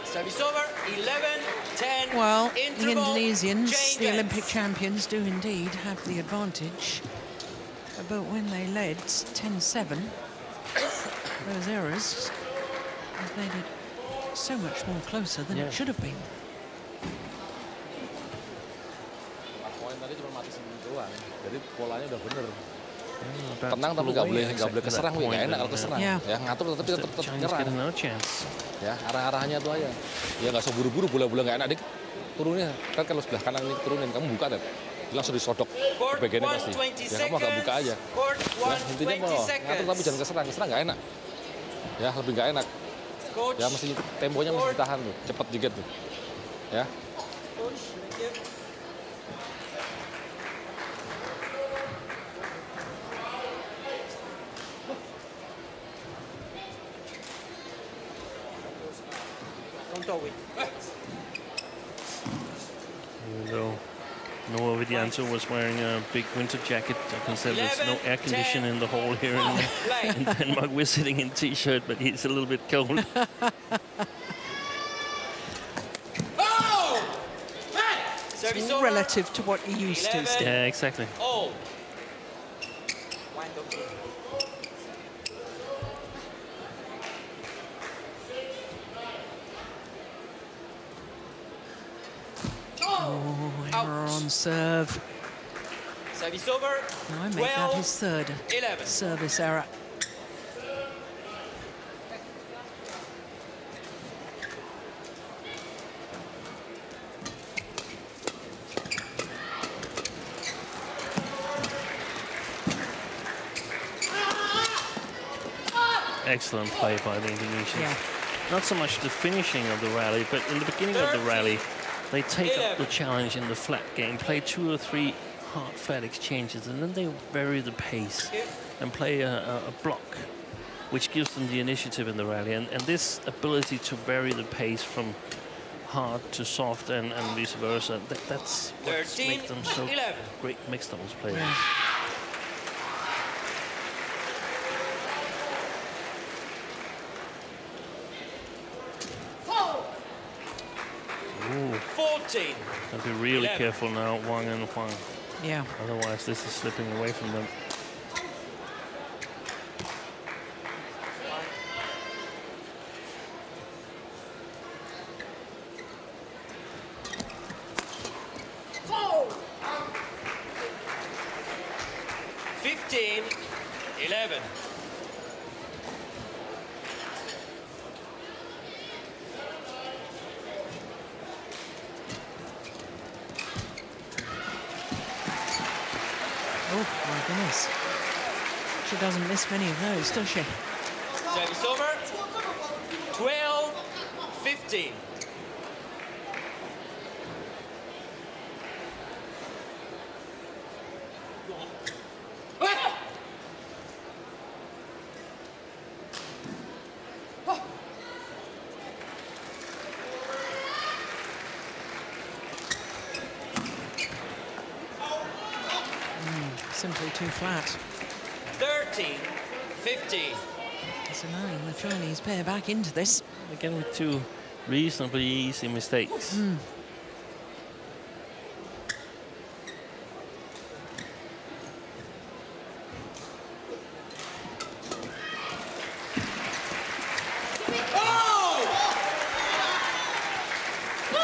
Service over. 11-10. Well, the Interval, Indonesians, chain the dance. Olympic champions, do indeed have the advantage. But when they led 10-7, those errors have made it so much more closer than Yeah. it should have been. Poin tadi cuma mati sendiri doang. Jadi polanya udah bener. About Tenang to tapi pull nggak away boleh exactly keserang, that nggak point enak kalau and, keserang. Yeah. Ya ngatur tapi the tetap Chinese nyerang. get another chance. Ya arah-arahnya tuh aja. Ya nggak usah buru-buru, bola-bola nggak enak dik. Turunnya kan kalau sebelah kanan ini turunin, kamu buka deh. Langsung disodok Court ke bagiannya pasti. 120 Ya kamu agak buka aja. Court Ya intinya mau 120 ngatur tapi jangan seconds. keserang nggak enak. Ya lebih nggak enak. Coach. Ya mesti temponya mesti ditahan tuh, cepet dikit tuh. Ya. Coach, thank you. Tontowi. Even though Noah Vidianto was wearing a big winter jacket, I can say there's no air conditioning in the hall here in Denmark. We're sitting in t-shirt, but he's a little bit cold. Service over. Relative to what he used to. 11. Steve. Yeah, exactly. Oh. Wang Dongping. Oh, error on serve. Service over. I make that his 12, third 11. service error. Excellent play by the Indonesians. Yeah. Not so much the finishing of the rally, but in the beginning of the rally, they take up the challenge in the flat game, play 2 or 3 hard flat exchanges, and then they vary the pace and play a block, which gives them the initiative in the rally. And this ability to vary the pace from hard to soft and vice versa, that's what 13, makes them so 11. great mixed doubles players. Yeah. Ooh, 14. gotta be really 11. careful now, Wang and Huang. Yeah. Otherwise, this is slipping away from them. Oh. 15-11. Oh, my goodness. She doesn't miss many of those, does she? Service over. 12-15. simply too flat. 13-15. So now the Chinese pair back into this. Again with two reasonably easy mistakes.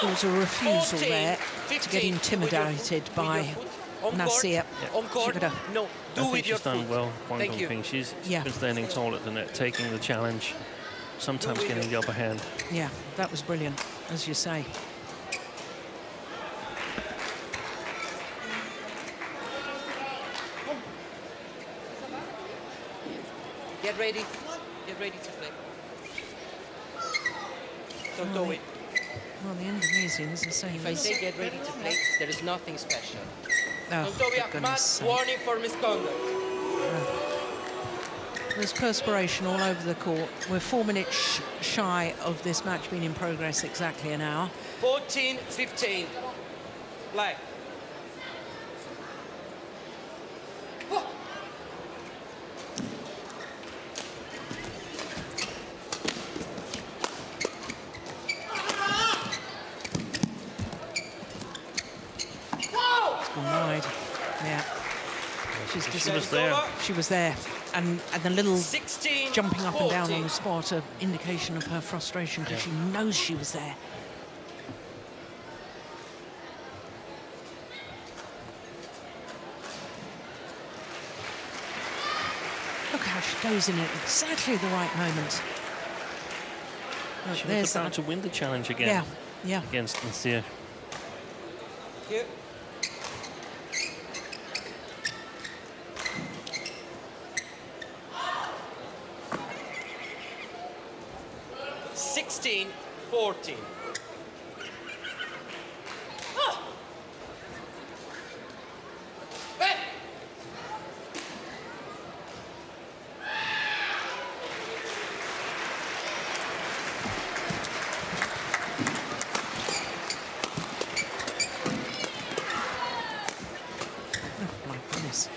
There was a refusal 14, there to 15 get intimidated with by your foot. On court. Natsir. On court. Shibata. No, I do think with your she's done foot. well, Wang Thank you. Dongping. She's Yeah. been standing tall at the net, taking the challenge, sometimes getting the upper hand. Yeah, that was brilliant, as you say. Get ready. Get ready to play. Tontowi. Well, the Indonesians are saying If I this. say get ready to play, there is nothing special. Oh, Tontowi for Ahmad, goodness sake. warning for misconduct. There's perspiration all over the court. We're 4 minutes shy of this match being in progress exactly an hour. 14-15. Play. It's gone wide. Yeah. She's just, She was there. she was there. And the little 16, jumping up and down 14. on the spot, an indication of her frustration because she knows she was there. Look how she goes in at exactly the right moment. Look, She there's was about that. to win the challenge again Yeah, yeah. against Natsir. Here. Sixteen, 14. Oh, my goodness.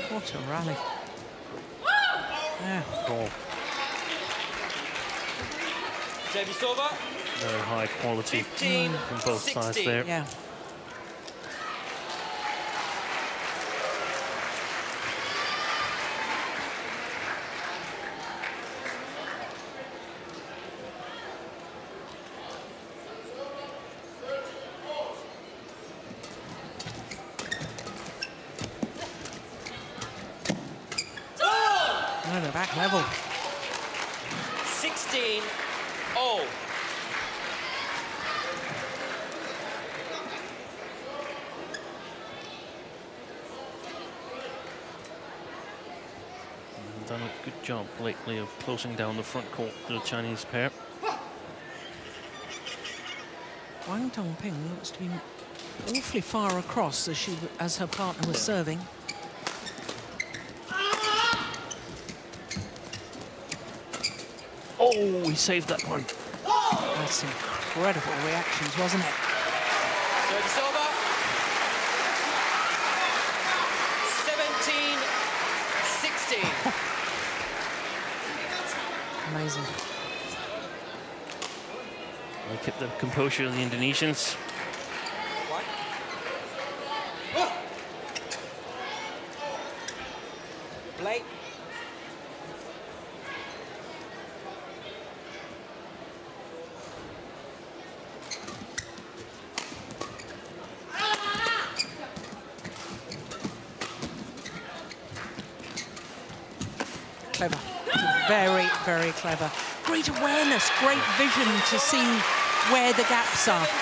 What a rally. Yeah. Oh, Service over. very high quality 15, from both sides 16. there. Yeah. No, they're back level. 16, 0. Done a good job lately of closing down the front court to the Chinese pair. Wang Dongping looks to be awfully far across as her partner was serving. Oh, he saved that one. That's incredible reactions, wasn't it? Service over. 17, 16. Amazing. They kept the composure of the Indonesians. What? Play. Clever. Very, very clever. Great awareness, great vision to see where the gaps are. 17,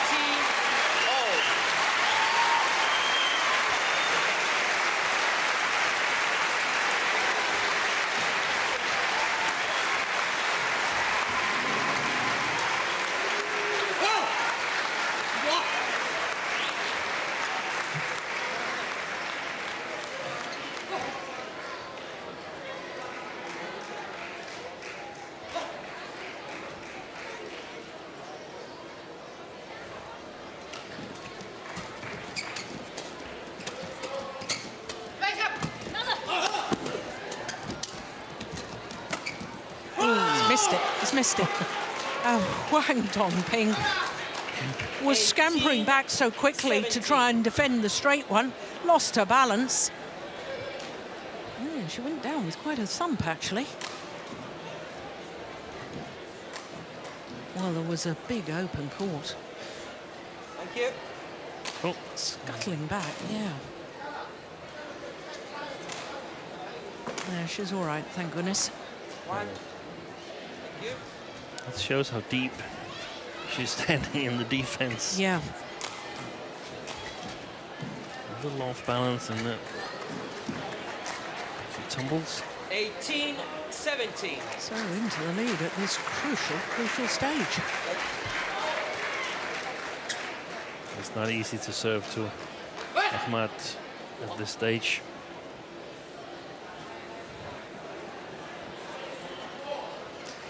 0. He's missed it. Wang Dongping was scampering back so quickly to try and defend the straight one. Lost her balance. Yeah, she went down with quite a thump, actually. Well, there was a big open court. Thank you. Oh, Scuttling back, yeah. Yeah, she's all right, thank goodness. One. Thank you. that shows how deep she's standing in the defense. Yeah. A little off balance and she tumbles. 18-17. So into the lead at this crucial stage. It's not easy to serve to Ahmad at this stage.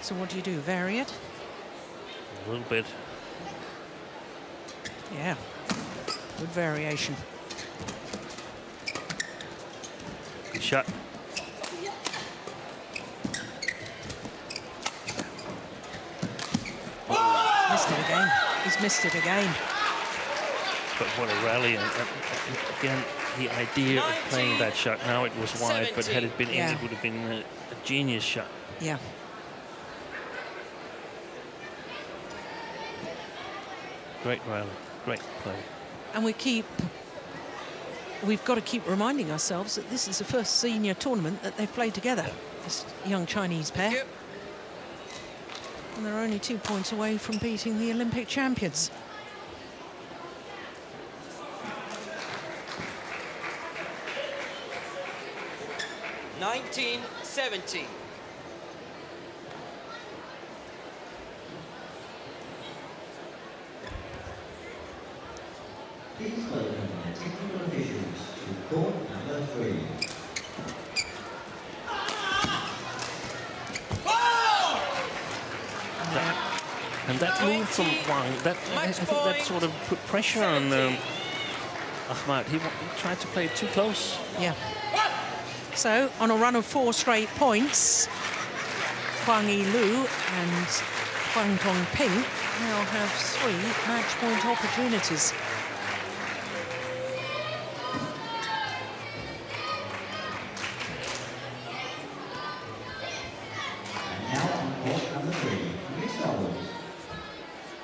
So what do you do, vary it? A little bit. Yeah, good variation. Good shot. Missed it again. He's missed it again. But what a rally. And again, the idea of playing that shot, now it was wide, but had it been in, it would have been a genius shot. Yeah. Great rally, great play. And we've got to keep reminding ourselves that this is the first senior tournament that they've played together, this young Chinese pair. Yep. And they're only 2 points away from beating the Olympic champions. Nineteen 17. Please welcome the technical officials to court number 3. And that move from Wang, I think that sort of put pressure on Ahmad. He tried to play it too close. Yeah. So, on a run of 4 straight points, Huang Yilyu and Huang Dongping now have 3 match point opportunities. And now on court number 3, mixed doubles.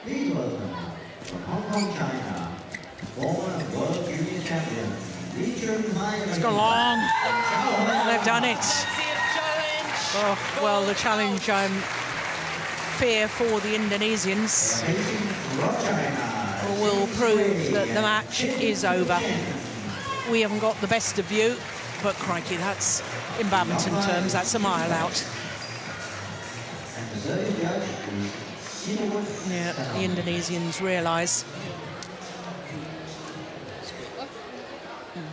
Please welcome from Hong Kong, China, former World Junior Champion, It's gone long. They've done it. Oh, well, the challenge, fear for the Indonesians will prove that the match is over. We haven't got the best of you, but crikey, that's, in badminton terms, that's a mile out. Yeah, the Indonesians realise.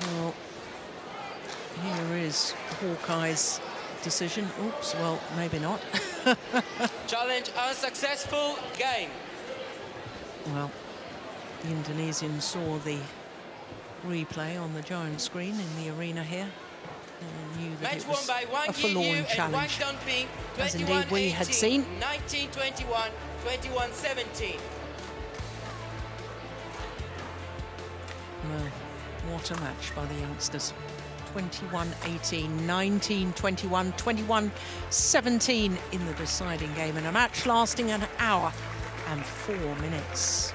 Well, here is Hawkeye's decision. Oops, well, maybe not. Challenge unsuccessful. Game. Well, the Indonesians saw the replay on the giant screen in the arena here and knew that Match it won was by Wang a forlorn Yilyu and Wang challenge, Dongping, as indeed we had seen. 19-21, 21-17. Well, what a match by the youngsters. 21-18, 19-21, 21-17 in the deciding game, and a match lasting an hour and 4 minutes.